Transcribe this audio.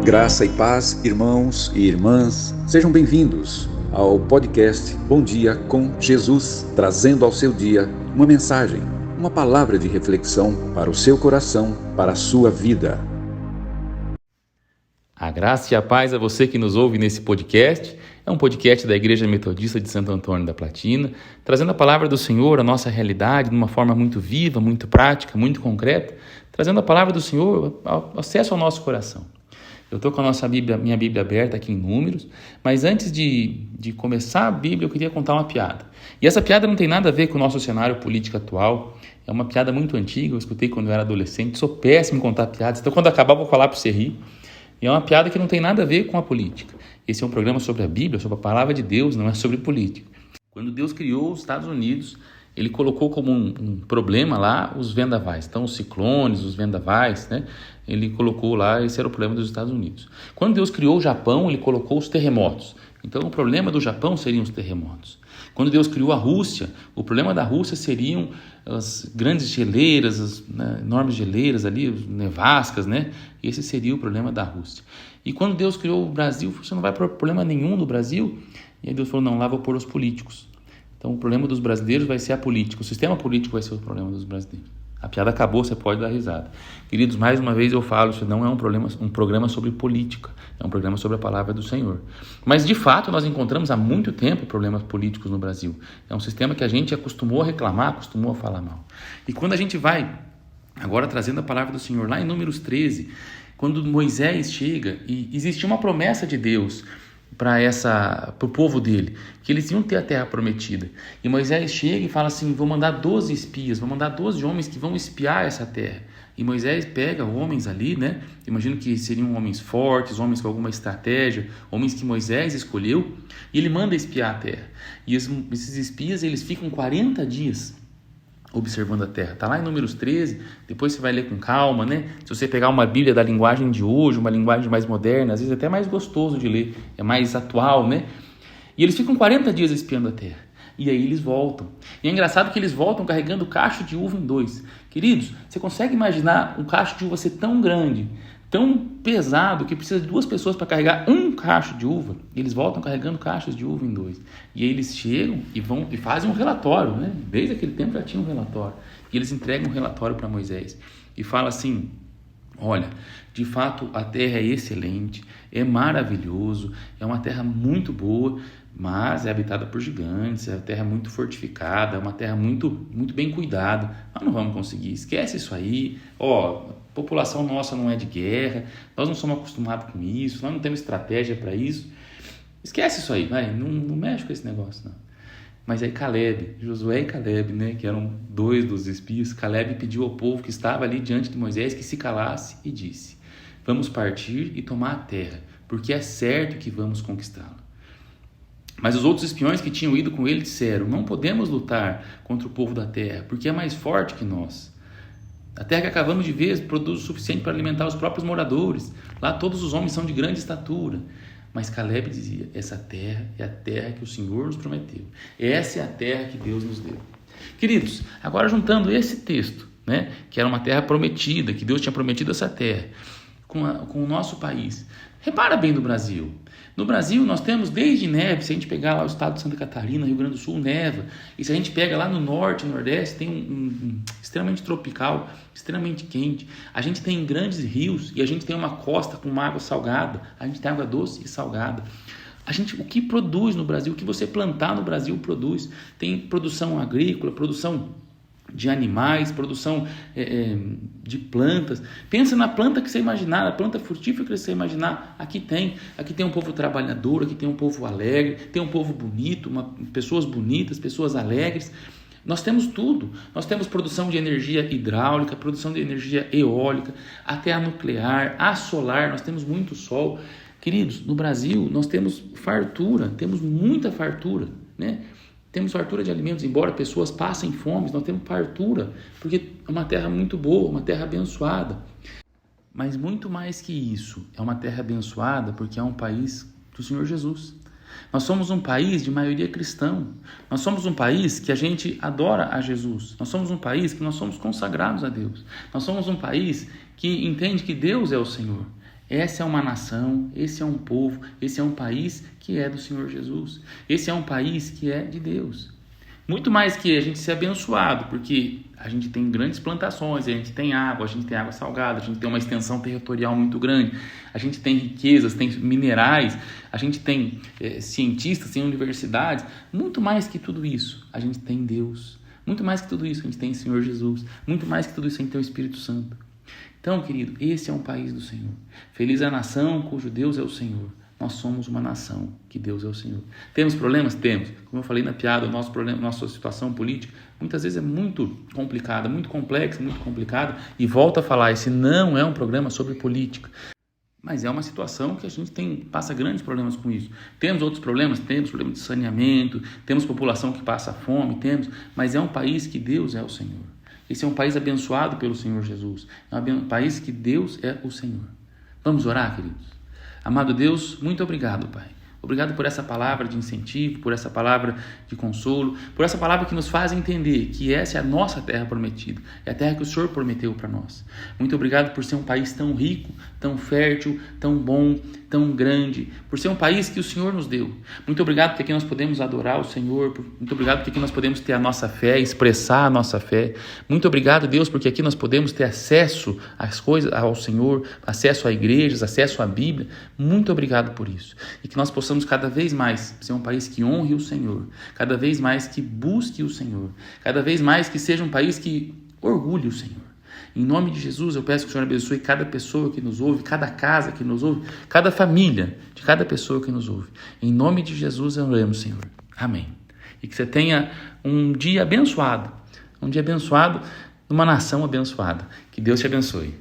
Graça e paz, irmãos e irmãs, sejam bem-vindos ao podcast Bom Dia com Jesus, trazendo ao seu dia uma mensagem, uma palavra de reflexão para o seu coração, para a sua vida. A graça e a paz a você que nos ouve nesse podcast. É um podcast da Igreja Metodista de Santo Antônio da Platina, trazendo a palavra do Senhor, a nossa realidade, de uma forma muito viva, muito prática, muito concreta, trazendo a palavra do Senhor, acesso ao nosso coração. Eu estou com a minha Bíblia aberta aqui em Números, mas antes de começar a Bíblia, eu queria contar uma piada. E essa piada não tem nada a ver com o nosso cenário político atual, é uma piada muito antiga, eu escutei quando eu era adolescente, sou péssimo em contar piadas, então quando acabar eu vou falar para você rir. E é uma piada que não tem nada a ver com a política. Esse é um programa sobre a Bíblia, sobre a palavra de Deus, não é sobre política. Quando Deus criou os Estados Unidos, Ele colocou como um problema lá os vendavais. Então, os ciclones, os vendavais, né? Ele colocou lá, esse era o problema dos Estados Unidos. Quando Deus criou o Japão, Ele colocou os terremotos. Então, o problema do Japão seriam os terremotos. Quando Deus criou a Rússia, o problema da Rússia seriam as grandes geleiras, as enormes geleiras ali, as nevascas, né? Esse seria o problema da Rússia. E quando Deus criou o Brasil, você não vai pôr problema nenhum no Brasil? E aí Deus falou, não, lá vou pôr os políticos. Então o problema dos brasileiros vai ser a política, o sistema político vai ser o problema dos brasileiros. A piada acabou, você pode dar risada. Queridos, mais uma vez eu falo, isso não é um programa sobre política, é um programa sobre a palavra do Senhor. Mas de fato nós encontramos há muito tempo problemas políticos no Brasil. É um sistema que a gente acostumou a reclamar, acostumou a falar mal. E quando a gente vai, agora trazendo a palavra do Senhor, lá em Números 13, quando Moisés chega e existe uma promessa de Deus para o povo dele, que eles iam ter a terra prometida. E Moisés chega e fala assim, vou mandar 12 espias, vou mandar 12 homens que vão espiar essa terra. E Moisés pega homens ali, né? Imagino que seriam homens fortes, homens com alguma estratégia, homens que Moisés escolheu, e ele manda espiar a terra. E esses espias, eles ficam 40 dias observando a terra. Está lá em Números 13, depois você vai ler com calma, né? Se você pegar uma Bíblia da linguagem de hoje, uma linguagem mais moderna, às vezes até mais gostoso de ler, é mais atual, né? E eles ficam 40 dias espiando a terra. E aí eles voltam. E é engraçado que eles voltam carregando cacho de uva em 2. Queridos, você consegue imaginar um cacho de uva ser tão grande, tão pesado, que precisa de 2 pessoas para carregar um cacho de uva? E eles voltam carregando cachos de uva em 2. E aí eles chegam e fazem um relatório, né? Desde aquele tempo já tinha um relatório. E eles entregam um relatório para Moisés. E fala assim, olha, de fato a terra é excelente, é maravilhoso, é uma terra muito boa, mas é habitada por gigantes, é uma terra muito fortificada, é uma terra muito, muito bem cuidada. Nós não vamos conseguir, esquece isso aí. A população nossa não é de guerra, nós não somos acostumados com isso, nós não temos estratégia para isso. Esquece isso aí, vai, não mexe com esse negócio, não. Mas aí Josué e Caleb, né, que eram 2 dos espias, Caleb pediu ao povo que estava ali diante de Moisés que se calasse e disse, vamos partir e tomar a terra, porque é certo que vamos conquistá-la. Mas os outros espiões que tinham ido com ele disseram, não podemos lutar contra o povo da terra, porque é mais forte que nós. A terra que acabamos de ver produz o suficiente para alimentar os próprios moradores. Lá todos os homens são de grande estatura. Mas Caleb dizia, essa terra é a terra que o Senhor nos prometeu. Essa é a terra que Deus nos deu. Queridos, agora juntando esse texto, né, que era uma terra prometida, que Deus tinha prometido essa terra, com o nosso país. Repara bem no Brasil. No Brasil nós temos desde neve, se a gente pegar lá o estado de Santa Catarina, Rio Grande do Sul, neva. E se a gente pega lá no norte, nordeste, tem um extremamente tropical, extremamente quente. A gente tem grandes rios e a gente tem uma costa com uma água salgada. A gente tem água doce e salgada. O que produz no Brasil, o que você plantar no Brasil produz. Tem produção agrícola, produção de animais, produção de plantas. Pensa na planta que você imaginar, na planta frutífera que você imaginar. Aqui tem um povo trabalhador, aqui tem um povo alegre, tem um povo bonito, pessoas bonitas, pessoas alegres. Nós temos tudo. Nós temos produção de energia hidráulica, produção de energia eólica, até a nuclear, a solar, nós temos muito sol. Queridos, no Brasil nós temos fartura, temos muita fartura, né? Temos fartura de alimentos, embora pessoas passem fome, nós temos fartura, porque é uma terra muito boa, uma terra abençoada. Mas muito mais que isso, é uma terra abençoada porque é um país do Senhor Jesus. Nós somos um país de maioria cristã. Nós somos um país que a gente adora a Jesus. Nós somos um país que nós somos consagrados a Deus. Nós somos um país que entende que Deus é o Senhor. Essa é uma nação, esse é um povo, esse é um país que é do Senhor Jesus. Esse é um país que é de Deus. Muito mais que a gente ser abençoado, porque a gente tem grandes plantações, a gente tem água salgada, a gente tem uma extensão territorial muito grande, a gente tem riquezas, tem minerais, a gente tem cientistas, tem universidades. Muito mais que tudo isso, a gente tem Deus. Muito mais que tudo isso, a gente tem o Senhor Jesus. Muito mais que tudo isso, a gente tem o Espírito Santo. Então, querido, esse é um país do Senhor. Feliz a nação cujo Deus é o Senhor. Nós somos uma nação que Deus é o Senhor. Temos problemas? Temos. Como eu falei na piada, o nosso problema, nossa situação política, muitas vezes é muito complicada, muito complexa, muito complicada. E volto a falar, esse não é um programa sobre política. Mas é uma situação que a gente passa grandes problemas com isso. Temos outros problemas? Temos problema de saneamento, temos população que passa fome, mas é um país que Deus é o Senhor. Esse é um país abençoado pelo Senhor Jesus. É um país que Deus é o Senhor. Vamos orar, queridos? Amado Deus, muito obrigado, Pai. Obrigado por essa palavra de incentivo, por essa palavra de consolo, por essa palavra que nos faz entender que essa é a nossa terra prometida, é a terra que o Senhor prometeu para nós. Muito obrigado por ser um país tão rico, tão fértil, tão bom, tão grande, por ser um país que o Senhor nos deu. Muito obrigado porque aqui nós podemos adorar o Senhor, muito obrigado porque aqui nós podemos ter a nossa fé, expressar a nossa fé. Muito obrigado, Deus, porque aqui nós podemos ter acesso às coisas, ao Senhor, acesso a igrejas, acesso à Bíblia. Muito obrigado por isso. E que nós possamos cada vez mais ser um país que honre o Senhor, cada vez mais que busque o Senhor, cada vez mais que seja um país que orgulhe o Senhor. Em nome de Jesus, eu peço que o Senhor abençoe cada pessoa que nos ouve, cada casa que nos ouve, cada família de cada pessoa que nos ouve. Em nome de Jesus, oramos, Senhor. Amém. E que você tenha um dia abençoado, numa nação abençoada. Que Deus te abençoe.